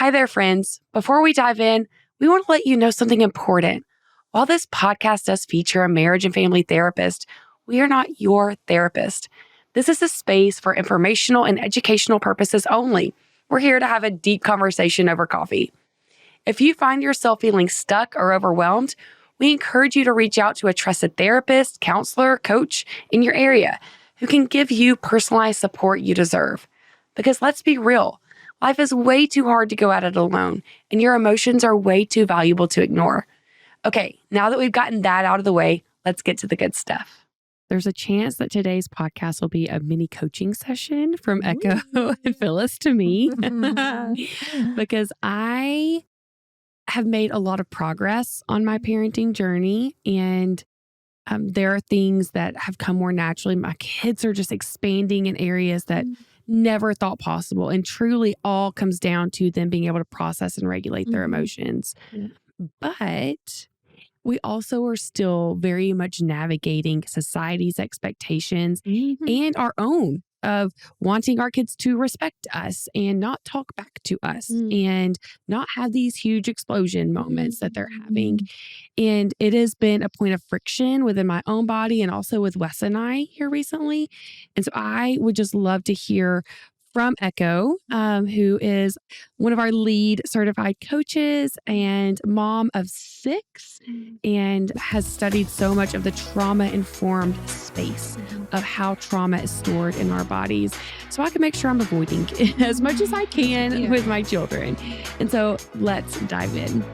Hi there, friends. Before we dive in, we want to let you know something important. While this podcast does feature a marriage and family therapist, we are not your therapist. This is a space for informational and educational purposes only. We're here to have a deep conversation over coffee. If you find yourself feeling stuck or overwhelmed, we encourage you to reach out to a trusted therapist, counselor, coach in your area who can give you personalized support you deserve. Because let's be real, life is way too hard to go at it alone, and your emotions are way too valuable to ignore. Okay, now that we've gotten that out of the way, let's get to the good stuff. There's a chance that today's podcast will be a mini coaching session from Echo and Phyllis to me because I have made a lot of progress on my parenting journey, and there are things that have come more naturally. My kids are just expanding in areas that never thought possible, and truly all comes down to them being able to process and regulate their emotions. But we also are still very much navigating society's expectations and our own of wanting our kids to respect us and not talk back to us and not have these huge explosion moments that they're having. And it has been a point of friction within my own body and also with Wes and I here recently. And so I would just love to hear from Echo, who is one of our lead certified coaches and mom of 6 and has studied so much of the trauma-informed space of how trauma is stored in our bodies. So I can make sure I'm avoiding it as much as I can with my children. And so let's dive in.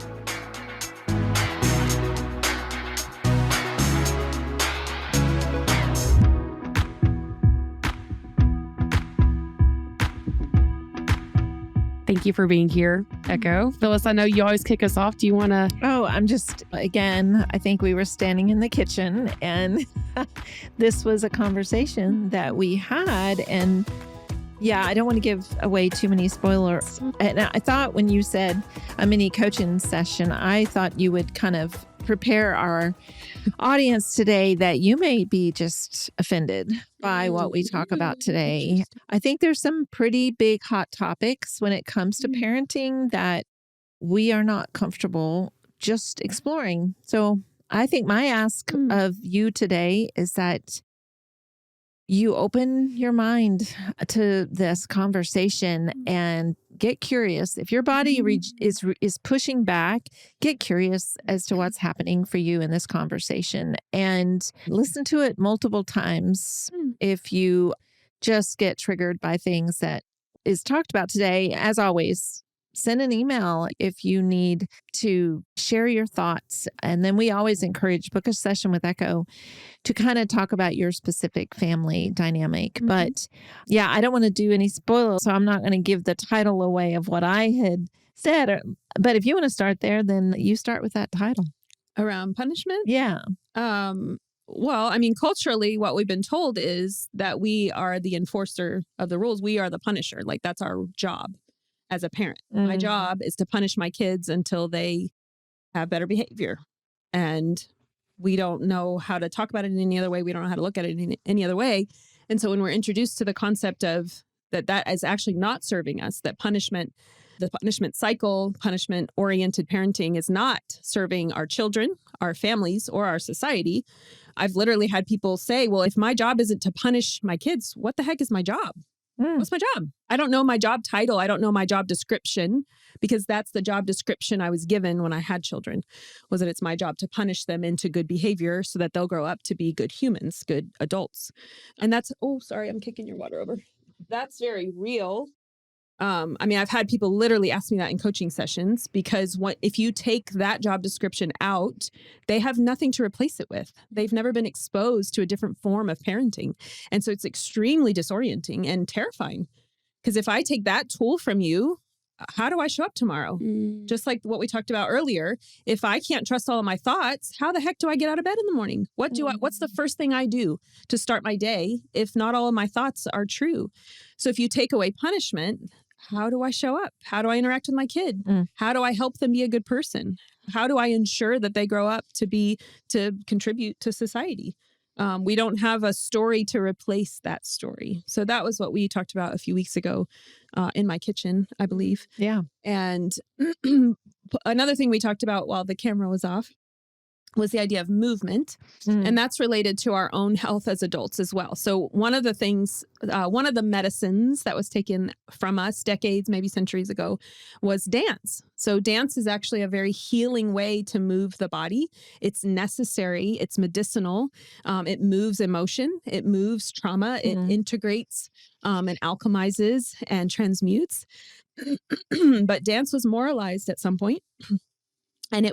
Thank you for being here, Echo. Phyllis, I know you always kick us off. Do you want to? Oh, I'm just, again, I think we were standing in the kitchen and this was a conversation that we had. And yeah, I don't want to give away too many spoilers. And I thought when you said a mini coaching session, I thought you would kind of prepare our audience today that you may be just offended by what we talk about today. I think there's some pretty big hot topics when it comes to parenting that we are not comfortable just exploring. So I think my ask of you today is that you open your mind to this conversation and get curious. If your body is pushing back, get curious as to what's happening for you in this conversation and listen to it multiple times. If you just get triggered by things that is talked about today, as always, send an email if you need to share your thoughts. And then we always encourage book a session with Echo to kind of talk about your specific family dynamic. But yeah, I don't want to do any spoilers, so I'm not going to give the title away of what I had said. But if you want to start there, then you start with that title. Around punishment? Yeah. Well, I mean, culturally, what we've been told is that we are the enforcer of the rules. We are the punisher. Like, that's our job as a parent. My job is to punish my kids until they have better behavior. And we don't know how to talk about it in any other way. We don't know how to look at it in any other way. And so when we're introduced to the concept of that is actually not serving us, that punishment, the punishment cycle, punishment-oriented parenting is not serving our children, our families, or our society. I've literally had people say, well, if my job isn't to punish my kids, what the heck is my job? What's my job? I don't know my job title. I don't know my job description, because that's the job description I was given when I had children, was that it's my job to punish them into good behavior so that they'll grow up to be good humans, good adults. And that's, oh, sorry, I'm kicking your water over. That's very real. I mean, I've had people literally ask me that in coaching sessions, because if you take that job description out, they have nothing to replace it with. They've never been exposed to a different form of parenting. And so it's extremely disorienting and terrifying, because if I take that tool from you, how do I show up tomorrow? Just like what we talked about earlier, if I can't trust all of my thoughts, how the heck do I get out of bed in the morning? What's the first thing I do to start my day if not all of my thoughts are true? So if you take away punishment, how do I show up? How do I interact with my kid? How do I help them be a good person? How do I ensure that they grow up to contribute to society? We don't have a story to replace that story. So that was what we talked about a few weeks ago in my kitchen, I believe. Yeah. And another thing we talked about while the camera was off was the idea of movement. And that's related to our own health as adults as well. So one of the things, one of the medicines that was taken from us decades, maybe centuries ago, was dance. So dance is actually a very healing way to move the body. It's necessary. It's medicinal. It moves emotion. It moves trauma. It integrates and alchemizes and transmutes. But dance was moralized at some point. And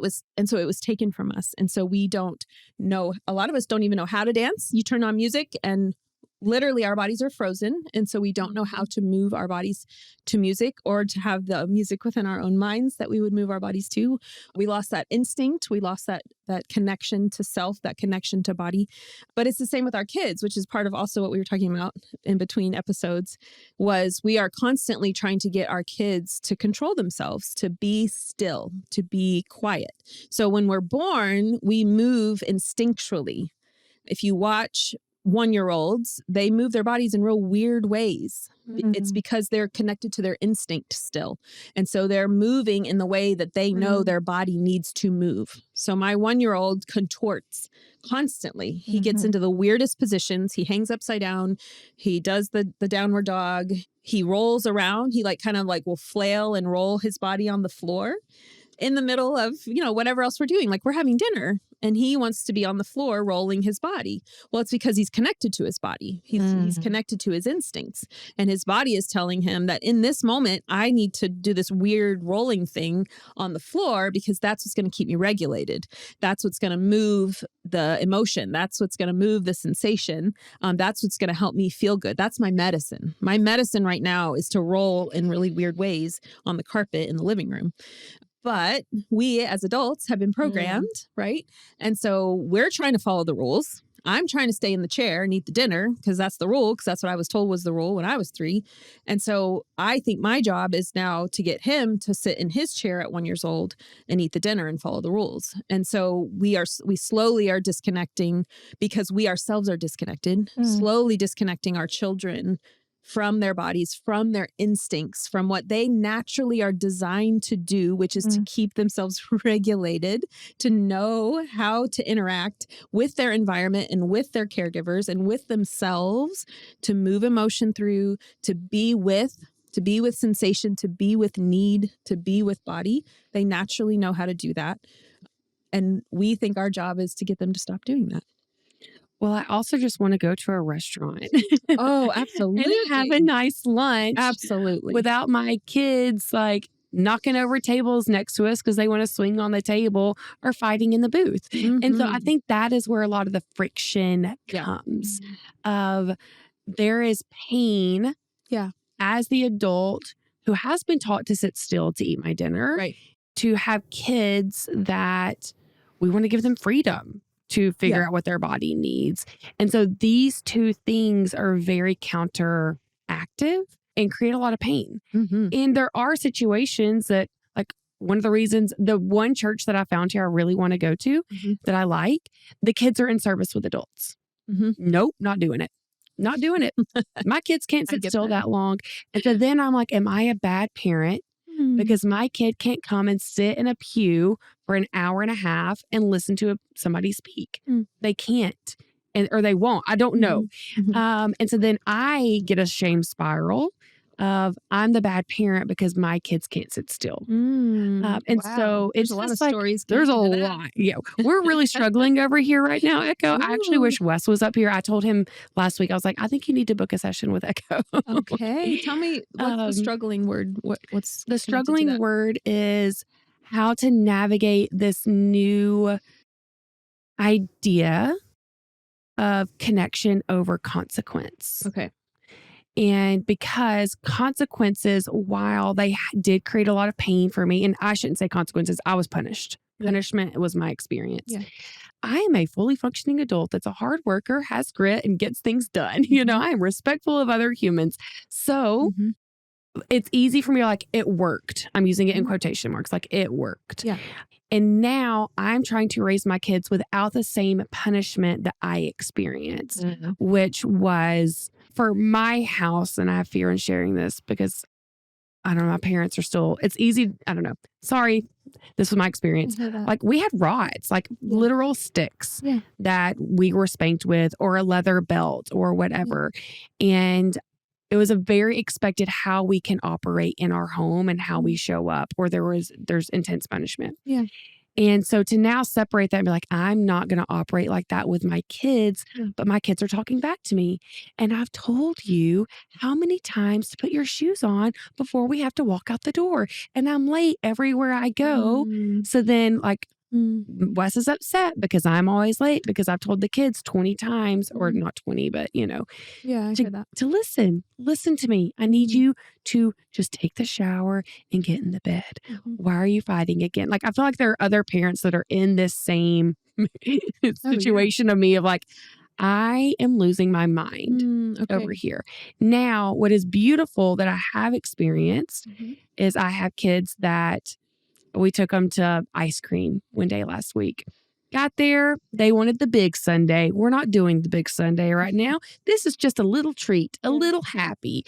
so it was taken from us. And so we don't know, a lot of us don't even know how to dance. You turn on music and literally our bodies are frozen. And so we don't know how to move our bodies to music or to have the music within our own minds that we would move our bodies to. We lost that instinct. We lost that connection to self, that connection to body. But it's the same with our kids, which is part of also what we were talking about in between episodes, was we are constantly trying to get our kids to control themselves, to be still, to be quiet. So when we're born, we move instinctually. If you watch 1-year-olds, they move their bodies in real weird ways. It's because they're connected to their instinct still. And so they're moving in the way that they know their body needs to move. So my 1-year-old contorts constantly. He gets into the weirdest positions. He hangs upside down. He does the downward dog. He rolls around. He kind of will flail and roll his body on the floor in the middle of, whatever else we're doing. Like we're having dinner and he wants to be on the floor rolling his body. Well, it's because he's connected to his body. He's connected to his instincts, and his body is telling him that in this moment, I need to do this weird rolling thing on the floor because that's what's going to keep me regulated. That's what's going to move the emotion. That's what's going to move the sensation. That's what's going to help me feel good. That's my medicine. My medicine right now is to roll in really weird ways on the carpet in the living room. But we as adults have been programmed, right? And so we're trying to follow the rules. I'm trying to stay in the chair and eat the dinner because that's the rule, because that's what I was told was the rule when I was 3. And so I think my job is now to get him to sit in his chair at 1 year old and eat the dinner and follow the rules. And so we slowly are disconnecting because we ourselves are disconnected, slowly disconnecting our children from their bodies, from their instincts, from what they naturally are designed to do, which is to keep themselves regulated, to know how to interact with their environment and with their caregivers and with themselves, to move emotion through, to be with sensation, to be with need, to be with body. They naturally know how to do that. And we think our job is to get them to stop doing that. Well, I also just want to go to a restaurant. Oh, absolutely. And have a nice lunch. Absolutely. Without my kids knocking over tables next to us because they want to swing on the table or fighting in the booth. And so I think that is where a lot of the friction comes of there is pain as the adult who has been taught to sit still to eat my dinner, to have kids that we want to give them freedom to figure out what their body needs. And so these two things are very counteractive and create a lot of pain. And there are situations that, one of the reasons, the one church that I found here I really want to go to that I like, the kids are in service with adults. Nope, not doing it. Not doing it. My kids can't sit still that long. And so then I'm like, am I a bad parent? Because my kid can't come and sit in a pew for an hour and a half and listen to somebody speak. They can't, or they won't. I don't know. And so then I get a shame spiral of I'm the bad parent because my kids can't sit still. So it's a lot of just stories. There's a lot. Yeah. We're really struggling over here right now, Echo. I actually wish Wes was up here. I told him last week, I was like, I think you need to book a session with Echo. Okay. Tell me what's the struggling word? What's the struggling word is how to navigate this new idea of connection over consequence. Okay. And because consequences, while they did create a lot of pain for me, and I shouldn't say consequences, I was punished. Punishment was my experience. I am a fully functioning adult that's a hard worker, has grit, and gets things done. I am respectful of other humans. So it's easy for me to like, it worked. I'm using it in Mhm. quotation marks, like it worked. Yeah. And now I'm trying to raise my kids without the same punishment that I experienced, which was for my house. And I have fear in sharing this because I don't know, my parents are still, it's easy. I don't know. Sorry. This was my experience. Like we had rods, like literal sticks that we were spanked with, or a leather belt or whatever. And it was a very expected how we can operate in our home and how we show up, or there's intense punishment. Yeah. And so to now separate that and be like, I'm not going to operate like that with my kids, but my kids are talking back to me. And I've told you how many times to put your shoes on before we have to walk out the door. And I'm late everywhere I go. So then like Wes is upset because I'm always late because I've told the kids 20 times, or not 20, but you know, I hear that. to listen to me. I need you to just take the shower and get in the bed. Why are you fighting again? Like, I feel like there are other parents that are in this same situation of me of like, I am losing my mind over here. Now, what is beautiful that I have experienced is I have kids that we took them to ice cream one day last week. Got there, they wanted the big sundae. We're not doing the big sundae right now. This is just a little treat, a little happy.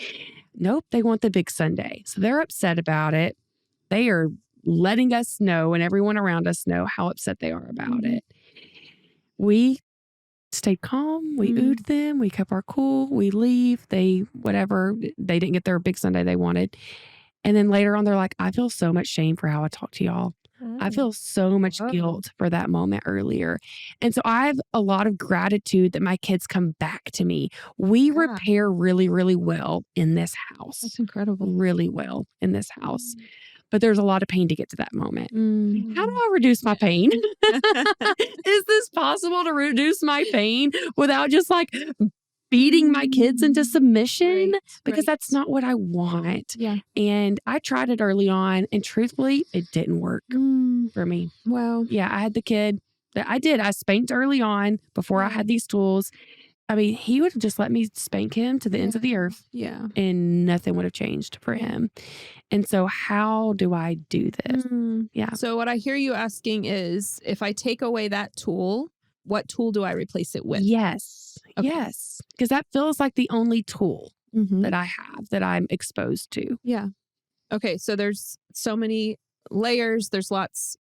Nope, they want the big sundae. So they're upset about it. They are letting us know and everyone around us know how upset they are about it. We stayed calm. We oohed them. We kept our cool. We leave. They didn't get their big sundae they wanted. And then later on, they're like, I feel so much shame for how I talked to y'all. I feel so much guilt for that moment earlier. And so I have a lot of gratitude that my kids come back to me. We repair really, really well in this house. That's incredible. Really well in this house. But there's a lot of pain to get to that moment. How do I reduce my pain? Is this possible to reduce my pain without just like beating my kids into submission? Because that's not what I want. And I tried it early on, and truthfully, it didn't work for me. Wow. Yeah, I had the kid that I did. I spanked early on before I had these tools. I mean, he would have just let me spank him to the ends of the earth. And nothing would have changed for him. And so how do I do this? Yeah. So what I hear you asking is, if I take away that tool, what tool do I replace it with? Yes. Okay. Yes. Because that feels like the only tool that I have that I'm exposed to. Yeah. Okay. So there's so many layers. There's lots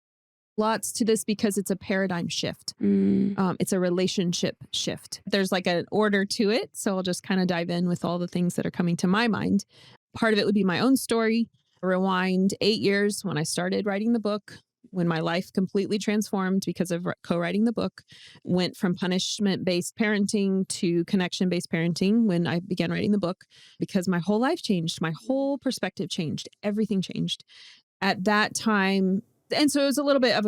to this because it's a paradigm shift. It's a relationship shift. There's like an order to it. So I'll just kind of dive in with all the things that are coming to my mind. Part of it would be my own story. Rewind 8 years when I started writing the book, when my life completely transformed because of co-writing the book, went from punishment-based parenting to connection-based parenting when I began writing the book, because my whole life changed. My whole perspective changed. Everything changed at that time. And so it was a little bit of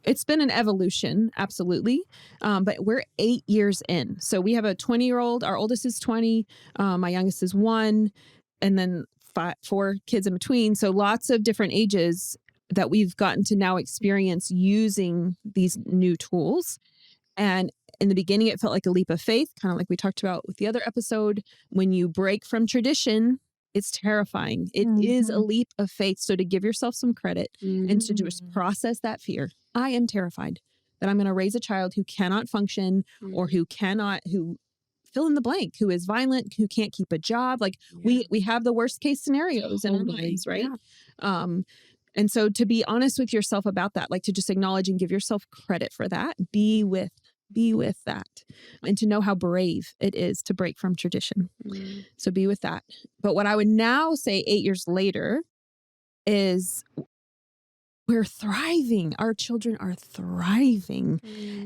it's been an evolution, absolutely. But we're 8 years in. So we have a 20-year-old, our oldest is 20, my youngest is 1, and then 4 kids in between. So lots of different ages that we've gotten to now experience using these new tools. And in the beginning, it felt like a leap of faith, kind of like we talked about with the other episode. When you break from tradition, it's terrifying. It is a leap of faith. So to give yourself some credit and to just process that fear. I am terrified that I'm going to raise a child who cannot function or who fill in the blank, who is violent, who can't keep a job. Like we have the worst case scenarios in our minds, right? Yeah. And so to be honest with yourself about that, like to just acknowledge and give yourself credit for that, be with that, and to know how brave it is to break from tradition. So be with that. But what I would now say 8 years later is we're thriving. Our children are thriving.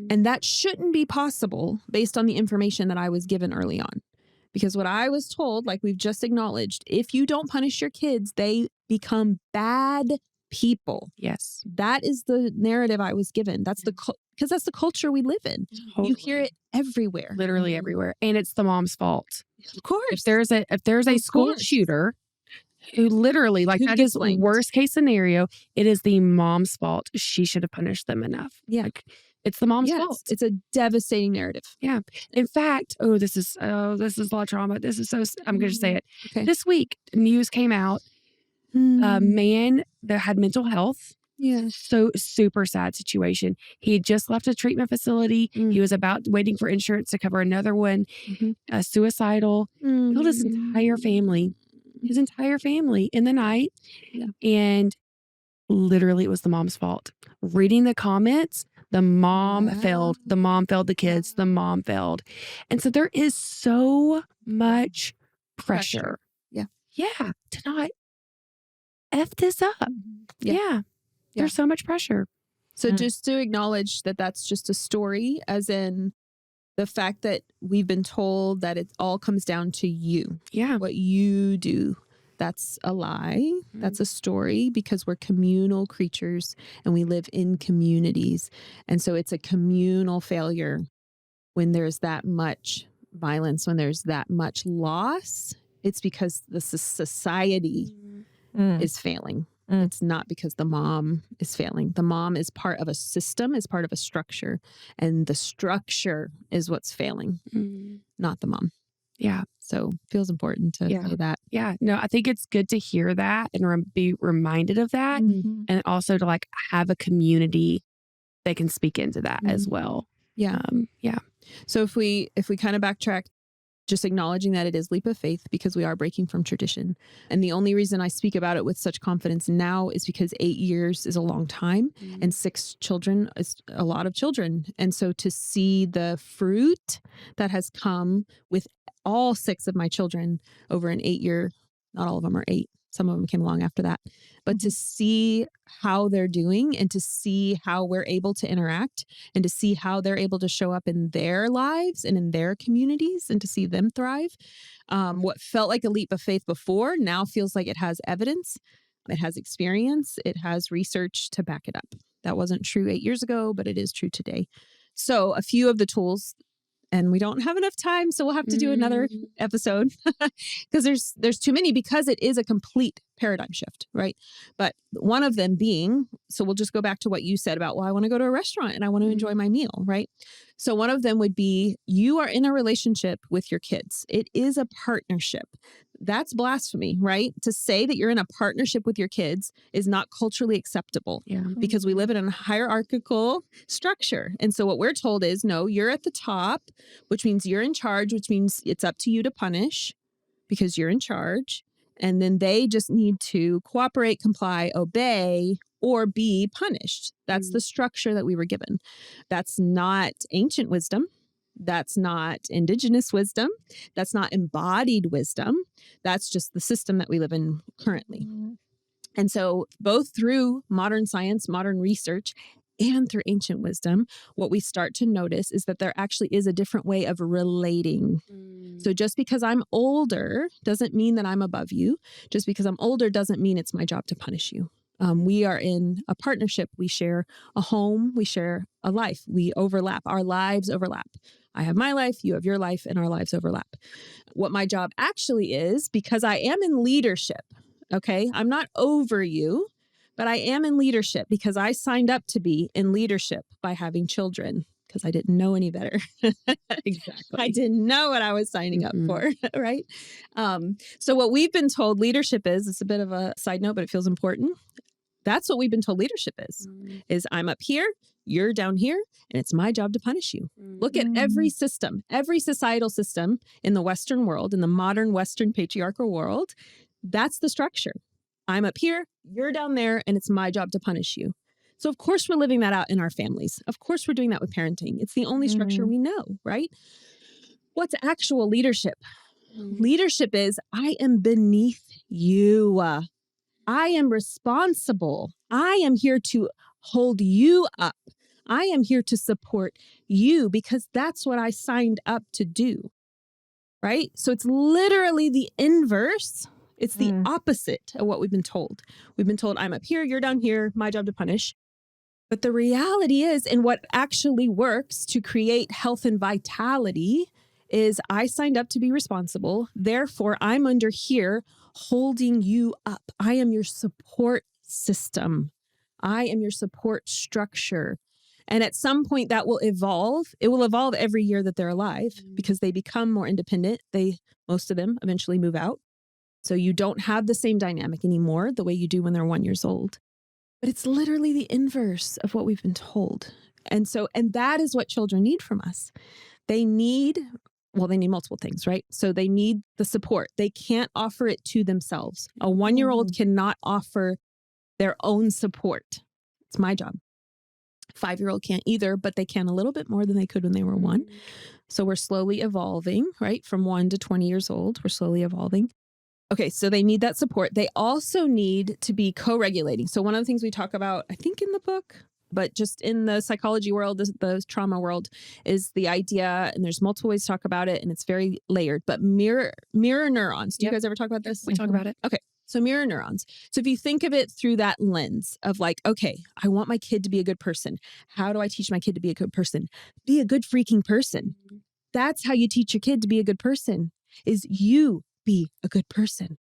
And that shouldn't be possible based on the information that I was given early on. Because what I was told, like we've just acknowledged, if you don't punish your kids, they become bad people. Yes. That is the narrative I was given. That's because that's the culture we live in. Totally. You hear it everywhere. Literally everywhere. And it's the mom's fault. Of course. If there's a school shooter who literally, like, that is worst case scenario, it is the mom's fault. She should have punished them enough. Yeah. Like, It's the mom's Yes, fault. it's a devastating narrative. Yeah. In fact, this is a lot of trauma. This is I'm going to say it. Okay. This week, news came out. A man that had mental health. Yeah. So super sad situation. He had just left a treatment facility. He was waiting for insurance to cover another one. Suicidal. Killed his entire family. His entire family in the night. Yeah. And literally it was the mom's fault. Reading the comments, the mom failed. The mom failed the kids. The mom failed. And so there is so much pressure. Yeah. Yeah. To not F this up. Yeah. There's so much pressure. So just to acknowledge that that's just a story, as in the fact that we've been told that it all comes down to you. Yeah. What you do. That's a lie. That's a story, because we're communal creatures and we live in communities. And so it's a communal failure when there's that much violence, when there's that much loss. It's because the society is failing. It's not because the mom is failing. The mom is part of a system, is part of a structure. And the structure is what's failing, not the mom. Yeah. So feels important to say that. Yeah. No, I think it's good to hear that and be reminded of that. And also to like have a community that can speak into that as well. Yeah. Yeah. So if we kind of backtrack, just acknowledging that it is leap of faith, because we are breaking from tradition. And the only reason I speak about it with such confidence now is because 8 years is a long time and 6 children is a lot of children. And so to see the fruit that has come with all 6 of my children over an 8-year, not all of them are 8. Some of them came along after that. But to see how they're doing and to see how we're able to interact and to see how they're able to show up in their lives and in their communities and to see them thrive. What felt like a leap of faith before now feels like it has evidence. It has experience. It has research to back it up. That wasn't true 8 years ago, but it is true today. So a few of the tools, and we don't have enough time, so we'll have to do another episode because there's too many, because it is a complete paradigm shift, right? But one of them being, so we'll just go back to what you said about, well, I want to go to a restaurant and I want to enjoy my meal, right? So one of them would be, you are in a relationship with your kids. It is a partnership. That's blasphemy, right? To say that you're in a partnership with your kids is not culturally acceptable because we live in a hierarchical structure. And so what we're told is, no, you're at the top, which means you're in charge, which means it's up to you to punish because you're in charge. And then they just need to cooperate, comply, obey, or be punished. That's the structure that we were given. That's not ancient wisdom. That's not indigenous wisdom. That's not embodied wisdom. That's just the system that we live in currently. And so both through modern science, modern research, and through ancient wisdom, what we start to notice is that there actually is a different way of relating. So just because I'm older doesn't mean that I'm above you. Just because I'm older doesn't mean it's my job to punish you. We are in a partnership. We share a home. We share a life. We overlap. Our lives overlap. I have my life, you have your life, and our lives overlap. What my job actually is, because I am in leadership, okay? I'm not over you, but I am in leadership because I signed up to be in leadership by having children because I didn't know any better. Exactly. I didn't know what I was signing up for, right? So what we've been told leadership is a bit of a side note, but it feels important. That's what we've been told leadership is I'm up here, you're down here, and it's my job to punish you. Look at every system, every societal system in the Western world, in the modern Western patriarchal world. That's the structure. I'm up here, you're down there, and it's my job to punish you. So of course we're living that out in our families. Of course we're doing that with parenting. It's the only structure we know, right? What's actual leadership? Leadership is I am beneath you. I am responsible. I am here to hold you up. I am here to support you because that's what I signed up to do, right? So it's literally the inverse. It's the opposite of what we've been told. We've been told, I'm up here, you're down here, my job to punish. But the reality is, and what actually works to create health and vitality is I signed up to be responsible. Therefore, I'm under here holding you up. I am your support system. I am your support structure. And at some point that will evolve. It will evolve every year that they're alive because they become more independent. Most of them eventually move out. So you don't have the same dynamic anymore the way you do when they're 1 year old. But it's literally the inverse of what we've been told. And that is what children need from us. They need multiple things, right? So they need the support. They can't offer it to themselves. A 1 year old cannot offer their own support. It's my job. 5 year old can't either, but they can a little bit more than they could when they were 1. So we're slowly evolving, right? From 1 to 20 years old, we're slowly evolving. Okay, so they need that support. They also need to be co-regulating. So one of the things we talk about, I think in the book, but just in the psychology world, the trauma world, is the idea, and there's multiple ways to talk about it, and it's very layered, but mirror neurons. Do you guys ever talk about this? We talk about it. Okay. So mirror neurons. So if you think of it through that lens of like, okay, I want my kid to be a good person. How do I teach my kid to be a good person? Be a good freaking person. That's how you teach your kid to be a good person, is you be a good person,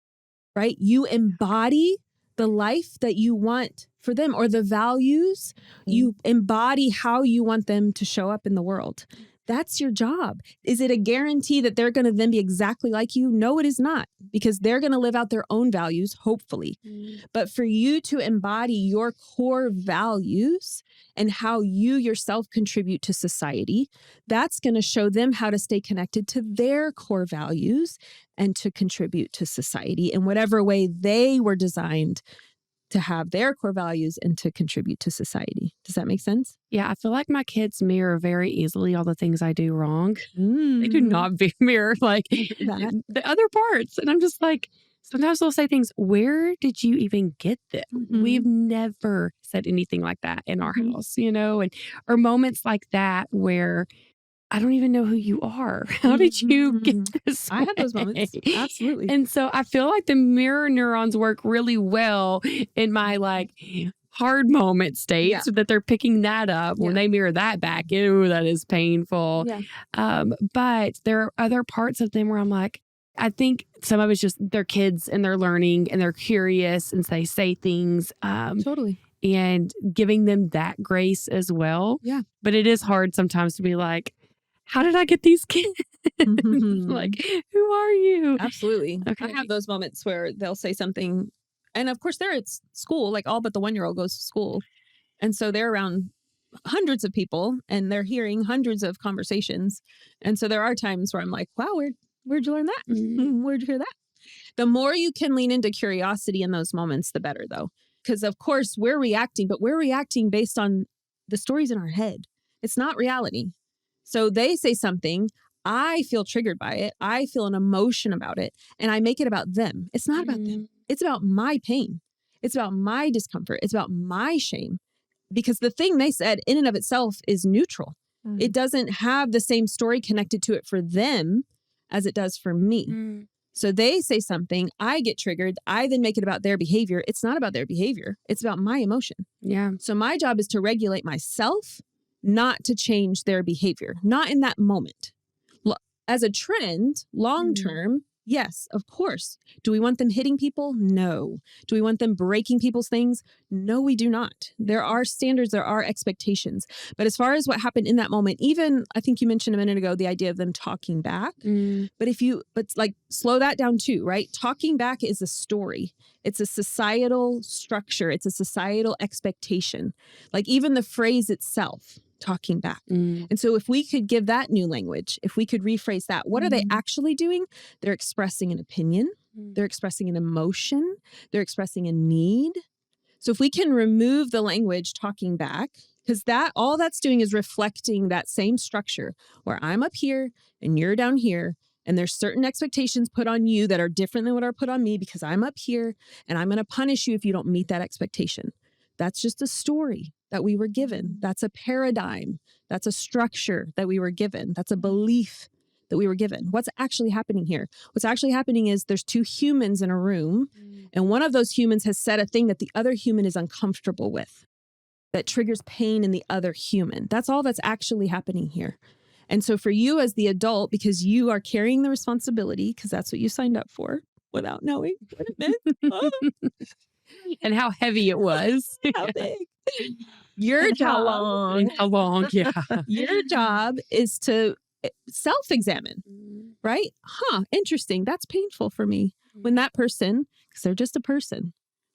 right? You embody the life that you want for them, or the values. You embody how you want them to show up in the world. That's your job. Is it a guarantee that they're going to then be exactly like you? No, it is not, because they're going to live out their own values, hopefully. But for you to embody your core values and how you yourself contribute to society, that's going to show them how to stay connected to their core values and to contribute to society in whatever way they were designed to have their core values and to contribute to society. Does that make sense? Yeah, I feel like my kids mirror very easily all the things I do wrong. They do not mirror like the other parts. And I'm just like, sometimes they'll say things, where did you even get this? We've never said anything like that in our house, or moments like that where I don't even know who you are. How did you get this way? I had those moments. Absolutely. And so I feel like the mirror neurons work really well in my like hard moment states, so that they're picking that up when they mirror that back. Ew, that is painful. But there are other parts of them where I'm like, I think some of it's just they're kids and they're learning and they're curious and they say things. Totally. And giving them that grace as well. Yeah. But it is hard sometimes to be like, how did I get these kids? Like, who are you? Absolutely. Okay. I have those moments where they'll say something. And of course, they're at school, like all but the 1 year old goes to school. And so they're around hundreds of people and they're hearing hundreds of conversations. And so there are times where I'm like, wow, where'd you learn that? Where'd you hear that? The more you can lean into curiosity in those moments, the better, though. Because of course, we're reacting based on the stories in our head. It's not reality. So they say something, I feel triggered by it. I feel an emotion about it, and I make it about them. It's not about them. It's about my pain. It's about my discomfort. It's about my shame. Because the thing they said in and of itself is neutral. It doesn't have the same story connected to it for them as it does for me. So they say something, I get triggered. I then make it about their behavior. It's not about their behavior. It's about my emotion. Yeah. So my job is to regulate myself, not to change their behavior, not in that moment. As a trend, long term, yes, of course. Do we want them hitting people? No. Do we want them breaking people's things? No, we do not. There are standards, there are expectations. But as far as what happened in that moment, even I think you mentioned a minute ago, the idea of them talking back. But slow that down too, right? Talking back is a story. It's a societal structure. It's a societal expectation. Like even the phrase itself, talking back. And so if we could give that new language, if we could rephrase that, what are they actually doing? They're expressing an opinion. They're expressing an emotion. They're expressing a need. So if we can remove the language talking back, because all that's doing is reflecting that same structure where I'm up here and you're down here. And there's certain expectations put on you that are different than what are put on me because I'm up here and I'm going to punish you if you don't meet that expectation. That's just a story that we were given. That's a paradigm. That's a structure that we were given. That's a belief that we were given. What's actually happening here? What's actually happening is there's two humans in a room, and one of those humans has said a thing that the other human is uncomfortable with, that triggers pain in the other human. That's all that's actually happening here. And so for you as the adult, because you are carrying the responsibility, because that's what you signed up for without knowing what it meant. And how heavy it was. How big. Your And how job, long? How long? Yeah. your job is to self-examine, right? Interesting. That's painful for me. When that person, because they're just a person,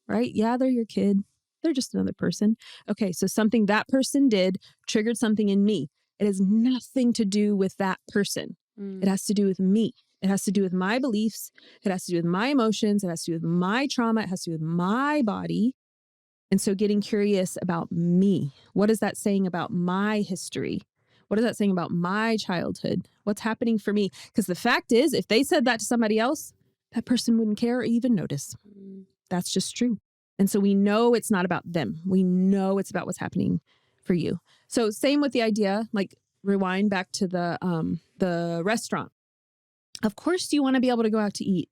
right? Yeah, they're your kid. They're just another person. Okay, so something that person did triggered something in me. It has nothing to do with that person. It has to do with me. It has to do with my beliefs. It has to do with my emotions. It has to do with my trauma. It has to do with my body. And so getting curious about me. What is that saying about my history? What is that saying about my childhood? What's happening for me? Because the fact is, if they said that to somebody else, that person wouldn't care or even notice. That's just true. And so we know it's not about them. We know it's about what's happening for you. So same with the idea, like rewind back to the restaurant. Of course you want to be able to go out to eat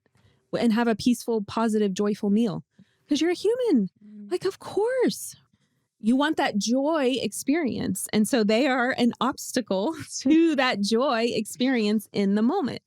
and have a peaceful, positive, joyful meal because you're a human. Like, of course. You want that joy experience. And so they are an obstacle to that joy experience in the moment.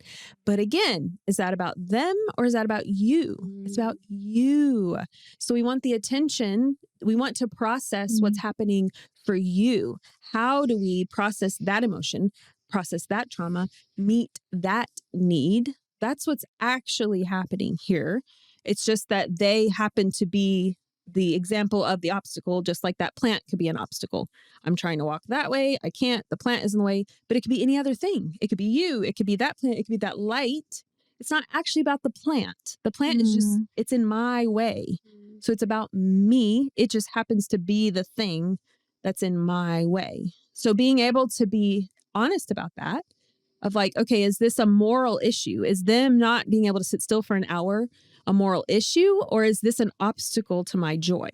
But again, is that about them or is that about you? It's about you. So we want the attention. We want to process what's happening for you. How do we process that emotion, process that trauma, meet that need? That's what's actually happening here. It's just that they happen to be the example of the obstacle, just like that plant could be an obstacle. I'm trying to walk that way. I can't. The plant is in the way, but it could be any other thing. It could be you. It could be that plant. It could be that light. It's not actually about the plant. The plant is just, it's in my way. So it's about me. It just happens to be the thing that's in my way. So being able to be honest about that, of like, okay, is this a moral issue? Is them not being able to sit still for an hour a moral issue, or is this an obstacle to my joy?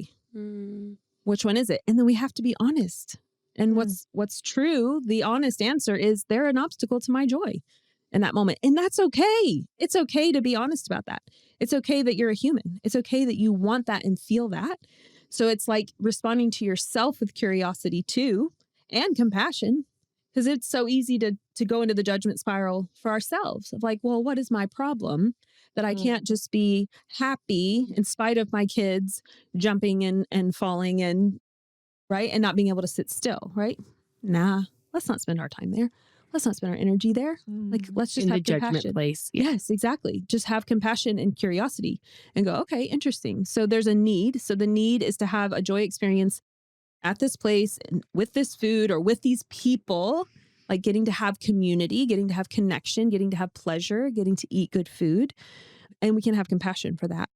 Which one is it? And then we have to be honest. And what's true, the honest answer is they're an obstacle to my joy in that moment. And that's okay. It's okay to be honest about that. It's okay that you're a human. It's okay that you want that and feel that. So it's like responding to yourself with curiosity too, and compassion. Because it's so easy to go into the judgment spiral for ourselves of like, well, what is my problem that I can't just be happy in spite of my kids jumping and falling and right and not being able to sit still, right? Nah, let's not spend our time there. Let's not spend our energy there. Like, let's just in have the compassion. judgment place. Yes, exactly. Just have compassion and curiosity and go, okay, interesting. So there's a need. So the need is to have a joy experience at this place and with this food or with these people, like getting to have community, getting to have connection, getting to have pleasure, getting to eat good food. And we can have compassion for that.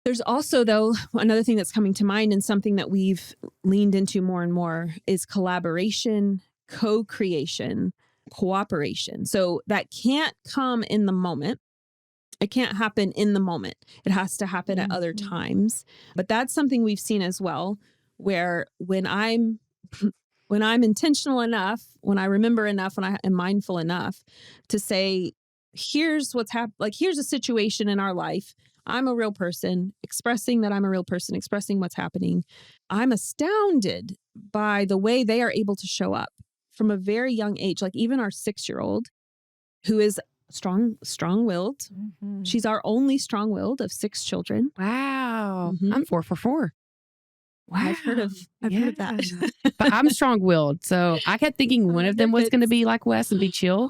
There's also, though, another thing that's coming to mind and something that we've leaned into more and more is collaboration, co-creation, cooperation. So that can't come in the moment. It can't happen in the moment. It has to happen at other times. But that's something we've seen as well, where when I'm intentional enough, when I remember enough, when I am mindful enough to say, here's what's happened, like here's a situation in our life. I'm a real person, expressing that I'm a real person, expressing what's happening. I'm astounded by the way they are able to show up from a very young age. Like even our 6-year-old, who is strong-willed. She's our only strong-willed of 6 children. Wow. I'm 4 for 4. Wow. I've heard of that. But I'm strong-willed. So I kept thinking one of them was going to be like Wes and be chill.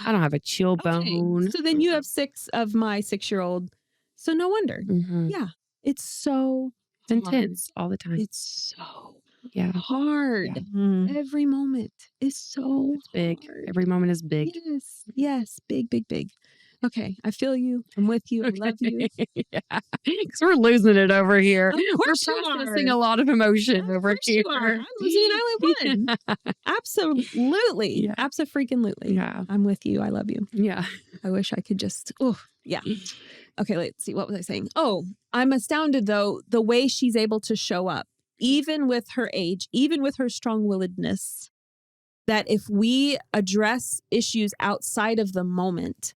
I don't have a chill bone. So then you have 6 of my 6-year-old. So no wonder. Yeah. It's so intense all the time. It's so hard. Yeah. Every moment is so big. hard. Every moment is big. Yes. Big, big, big. Okay. I feel you. I'm with you. I love you. Yeah. Because we're losing it over here. Of course we're processing a lot of emotion over here. I'm losing an island one. Absolutely. Yeah. Abso-freaking-lutely. Yeah. I'm with you. I love you. Yeah. I wish I could just, Okay, let's see. What was I saying? Oh, I'm astounded though, the way she's able to show up, even with her age, even with her strong-willedness, that if we address issues outside of the moment,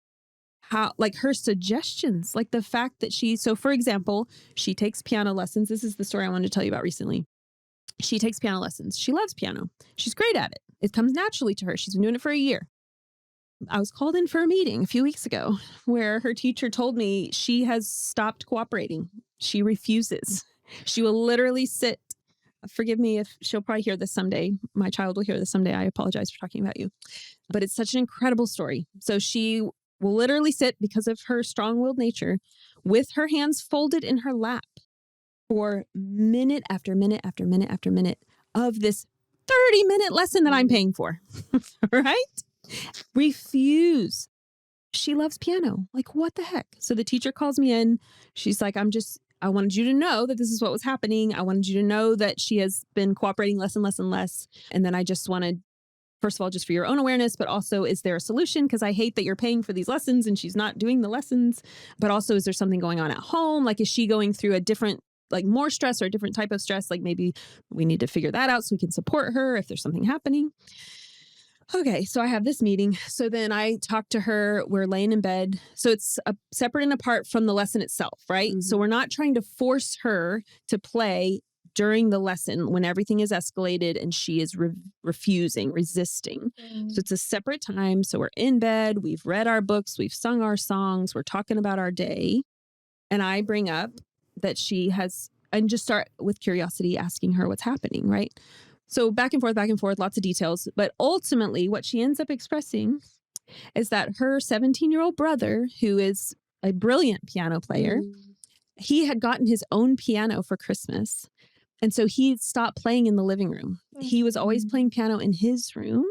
how, like her suggestions, like the fact that so for example, she takes piano lessons. This is the story I wanted to tell you about recently. She takes piano lessons. She loves piano. She's great at it. It comes naturally to her. She's been doing it for a year. I was called in for a meeting a few weeks ago where her teacher told me she has stopped cooperating. She refuses. She will literally sit forgive me if she'll probably hear this someday. My child will hear this someday. I apologize for talking about you. But it's such an incredible story. So she will literally sit, because of her strong-willed nature, with her hands folded in her lap for minute after minute after minute after minute of this 30-minute lesson that I'm paying for, right? Refuse. She loves piano. Like, what the heck? So the teacher calls me in. She's like, I wanted you to know that this is what was happening. I wanted you to know that she has been cooperating less and less and less. And then I just wanted, first of all, just for your own awareness, but also, is there a solution? Because I hate that you're paying for these lessons and she's not doing the lessons. But also, is there something going on at home? Like, is she going through a different, like more stress or a different type of stress? Like maybe we need to figure that out so we can support her if there's something happening. Okay, so I have this meeting. So then I talk to her. We're laying in bed. So it's separate and apart from the lesson itself, right? Mm-hmm. So we're not trying to force her to play during the lesson when everything is escalated and she is refusing, resisting. Mm-hmm. So it's a separate time. So we're in bed. We've read our books. We've sung our songs. We're talking about our day. And I bring up that she has, and just start with curiosity, asking her what's happening, right? So back and forth, lots of details. But ultimately, what she ends up expressing is that her 17-year-old brother, who is a brilliant piano player, he had gotten his own piano for Christmas. And so he stopped playing in the living room. He was always playing piano in his room.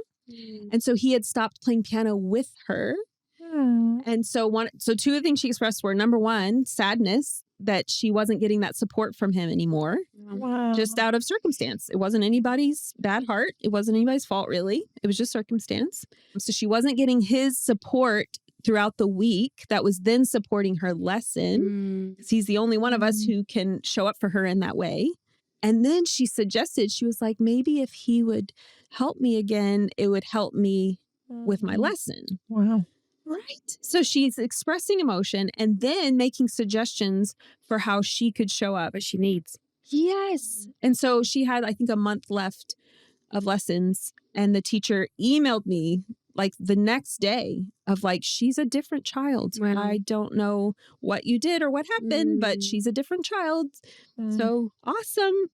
And so he had stopped playing piano with her. And so two of the things she expressed were, number one, sadness that she wasn't getting that support from him anymore. Wow. Just out of circumstance. It wasn't anybody's bad heart. It wasn't anybody's fault, really. It was just circumstance. So she wasn't getting his support throughout the week that was then supporting her lesson. He's the only one of us who can show up for her in that way. And then she suggested, she was like, maybe if he would help me again, it would help me with my lesson. Wow. Right. So she's expressing emotion and then making suggestions for how she could show up. What she needs. Yes. And so she had, I think, a month left of lessons. And the teacher emailed me like the next day of like, she's a different child. Wow. I don't know what you did or what happened, but she's a different child. So awesome.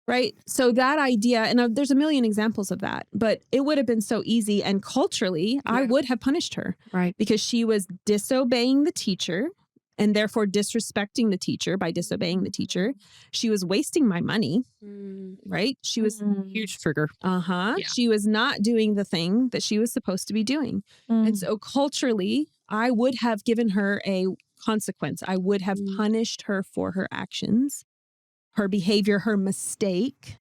Right. So that idea, and there's a million examples of that, but it would have been so easy. And culturally, I would have punished her. Right. Because she was disobeying the teacher and therefore disrespecting the teacher by disobeying the teacher. She was wasting my money. Right. She was huge trigger. Yeah. She was not doing the thing that she was supposed to be doing. And so culturally, I would have given her a consequence. I would have punished her for her actions, her behavior, her mistake.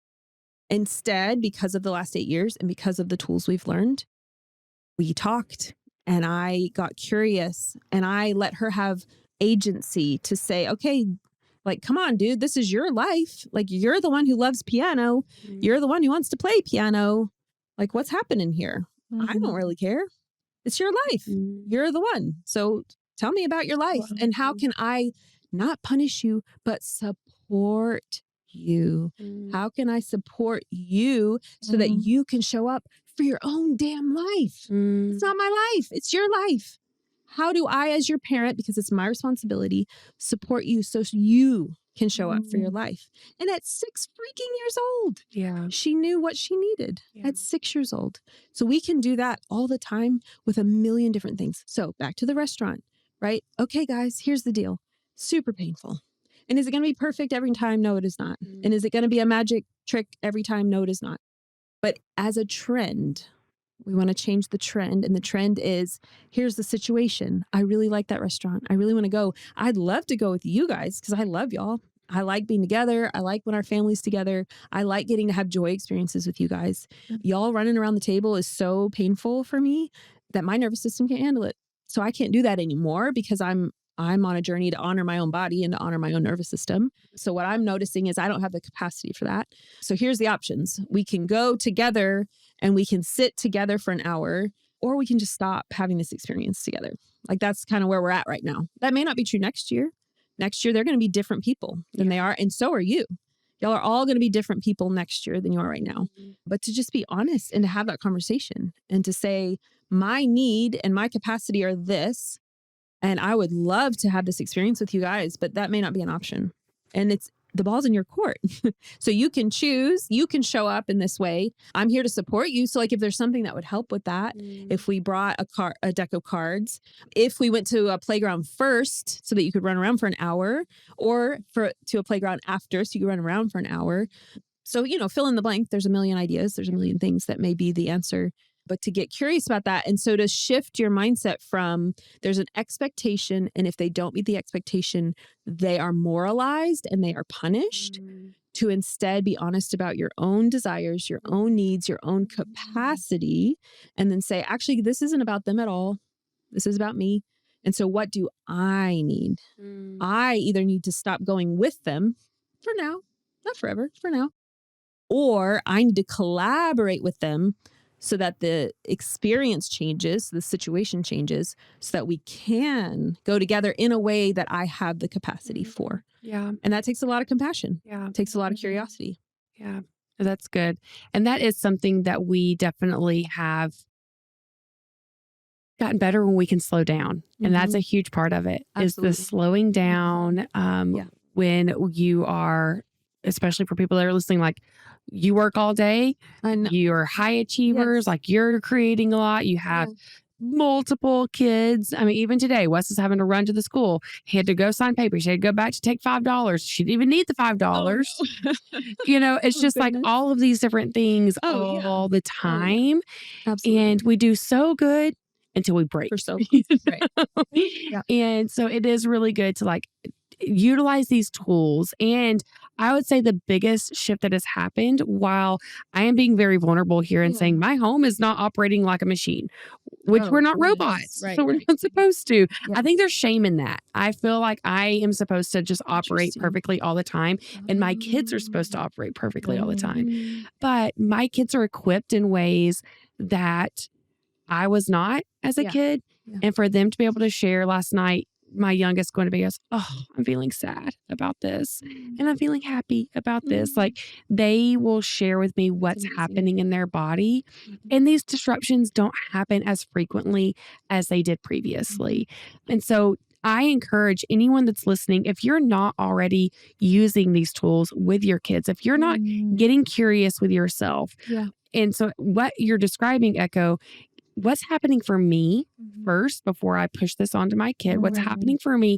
Instead, because of the last 8 years and because of the tools we've learned, we talked and I got curious and I let her have agency to say, okay, like, come on, dude, this is your life. Like, you're the one who loves piano. You're the one who wants to play piano. Like, what's happening here? I don't really care. It's your life. You're the one. So tell me about your life. And how can I not punish you, but support you? How can I support you so that you can show up for your own damn life? It's not my life. It's your life. How do I, as your parent, because it's my responsibility, support you so you can show up for your life? And at 6 freaking years old, she knew what she needed at 6 years old. So we can do that all the time with a million different things. So back to the restaurant, right? Okay, guys, here's the deal. Super painful. And is it going to be perfect every time? No, it is not. And is it going to be a magic trick every time? No, it is not. But as a trend, we want to change the trend. And the trend is, here's the situation. I really like that restaurant. I really want to go. I'd love to go with you guys because I love y'all. I like being together. I like when our family's together. I like getting to have joy experiences with you guys. Y'all running around the table is so painful for me that my nervous system can't handle it. So I can't do that anymore because I'm on a journey to honor my own body and to honor my own nervous system. So what I'm noticing is I don't have the capacity for that. So here's the options. We can go together and we can sit together for an hour, or we can just stop having this experience together. Like that's kind of where we're at right now. That may not be true next year. Next year, they're going to be different people than they are. And so are you. Y'all are all going to be different people next year than you are right now. But to just be honest and to have that conversation and to say, my need and my capacity are this. And I would love to have this experience with you guys, but that may not be an option. And the ball's in your court. So you can choose, you can show up in this way. I'm here to support you. So like if there's something that would help with that, if we brought a deck of cards, if we went to a playground first so that you could run around for an hour, or to a playground after so you could run around for an hour. So, fill in the blank. There's a million ideas. There's a million things that may be the answer. But to get curious about that. And so to shift your mindset from there's an expectation, and if they don't meet the expectation, they are moralized and they are punished, to instead be honest about your own desires, your own needs, your own capacity, and then say, actually, this isn't about them at all. This is about me. And so what do I need? I either need to stop going with them for now, not forever, for now, or I need to collaborate with them so that the experience changes, the situation changes, so that we can go together in a way that I have the capacity for. Yeah. And that takes a lot of compassion. Yeah. It takes a lot of curiosity. Yeah. That's good. And that is something that we definitely have gotten better when we can slow down. And that's a huge part of it. Absolutely. Is the slowing down when you are, especially for people that are listening, like you work all day, you're high achievers, like you're creating a lot, you have multiple kids. I mean, even today, Wes is having to run to the school. He had to go sign papers. He had to go back to take $5. She didn't even need the $5. Oh, no. It's just like all of these different things all the time. Absolutely. And we do so good until we break. For so right. And so it is really good to like utilize these tools. And I would say the biggest shift that has happened, while I am being very vulnerable here and saying my home is not operating like a machine, which we're not robots. Right, so we're not supposed to. I think there's shame in that. I feel like I am supposed to just operate perfectly all the time. And my kids are supposed to operate perfectly all the time. But my kids are equipped in ways that I was not as a kid. And for them to be able to share last night, my youngest going to be goes, oh, I'm feeling sad about this. And I'm feeling happy about this. Like they will share with me what's happening in their body. And these disruptions don't happen as frequently as they did previously. And so I encourage anyone that's listening, if you're not already using these tools with your kids, if you're not getting curious with yourself. And so what you're describing, Echo, what's happening for me first before I push this onto my kid? What's happening for me?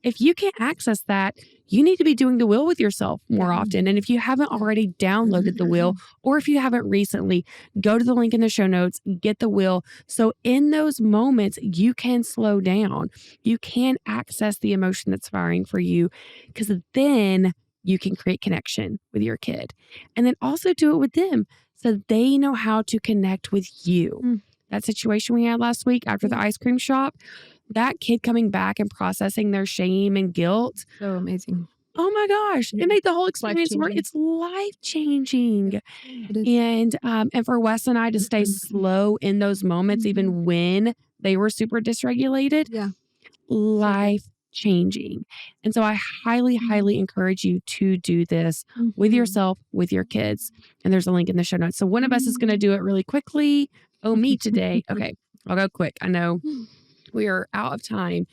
If you can't access that, you need to be doing the wheel with yourself more often. And if you haven't already downloaded the wheel, or if you haven't recently, go to the link in the show notes, get the wheel. So in those moments, you can slow down. You can access the emotion that's firing for you, because then you can create connection with your kid. And then also do it with them so they know how to connect with you. That situation we had last week after the ice cream shop, that kid coming back and processing their shame and guilt. So amazing. Oh my gosh. It made the whole experience work. It's life-changing. And for Wes and I to stay slow in those moments, even when they were super dysregulated, life-changing. And so I highly, highly encourage you to do this with yourself, with your kids. And there's a link in the show notes. So one of us is going to do it really quickly. Oh, me today. Okay, I'll go quick. I know we are out of time.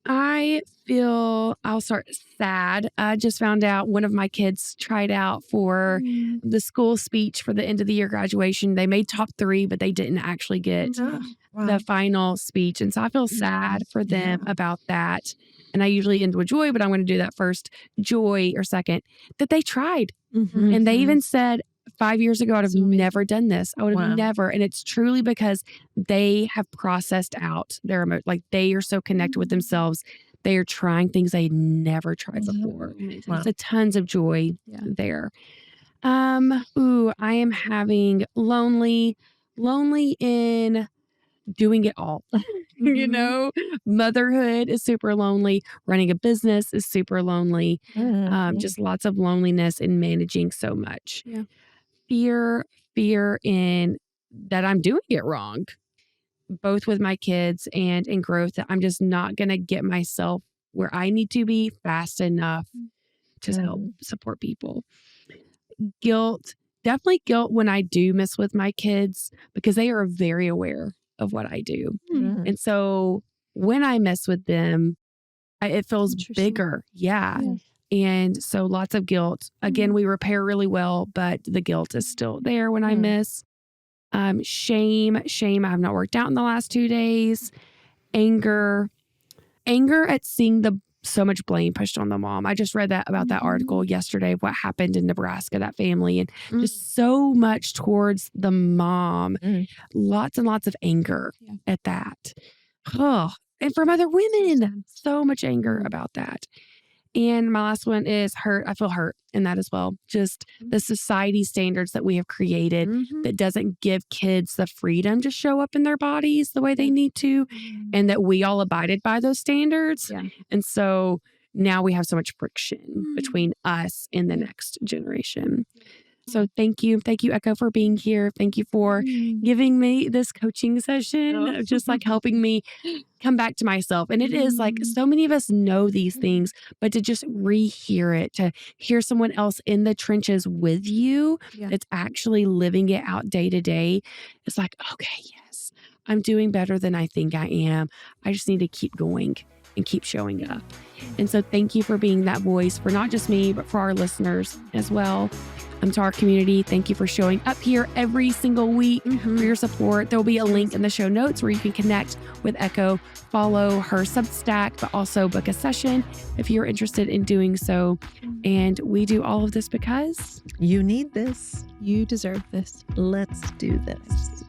I'll start sad. I just found out one of my kids tried out for the school speech for the end of the year graduation. They made top 3, but they didn't actually get the final speech. And so I feel sad for them about that. And I usually end with joy, but I'm going to do that first. Joy, or second, that they tried. And they even said, 5 years ago, I'd have never done this. I would have never. And it's truly because they have processed out their emotions. Like they are so connected with themselves. They are trying things they never tried before. So tons of joy there. I am having lonely in doing it all. Motherhood is super lonely. Running a business is super lonely. Just lots of loneliness in managing so much. Fear in that I'm doing it wrong, both with my kids and in growth, that I'm just not going to get myself where I need to be fast enough to help support people. Guilt, definitely guilt when I do miss with my kids, because they are very aware of what I do. And so when I miss with them, it feels bigger. And so lots of guilt. Again, we repair really well, but the guilt is still there when I miss. Shame. I have not worked out in the last 2 days. Anger at seeing so much blame pushed on the mom. I just read about that article yesterday of what happened in Nebraska, that family, and just so much towards the mom. Lots and lots of anger at that. Oh, and from other women, so much anger about that. And my last one is hurt. I feel hurt in that as well. Just the society standards that we have created that doesn't give kids the freedom to show up in their bodies the way they need to, and that we all abided by those standards. And so now we have so much friction between us and the next generation. So thank you. Thank you, Echo, for being here. Thank you for giving me this coaching session, just like helping me come back to myself. And it is like so many of us know these things, but to just rehear it, to hear someone else in the trenches with you that's actually living it out day to day, it's like, okay, yes, I'm doing better than I think I am. I just need to keep going and keep showing up. And so thank you for being that voice for not just me, but for our listeners as well. To our community, thank you for showing up here every single week, for your support. There will be a link in the show notes where you can connect with Echo, follow her Substack, but also book a session if you're interested in doing so. And we do all of this because you need this. You deserve this. Let's do this.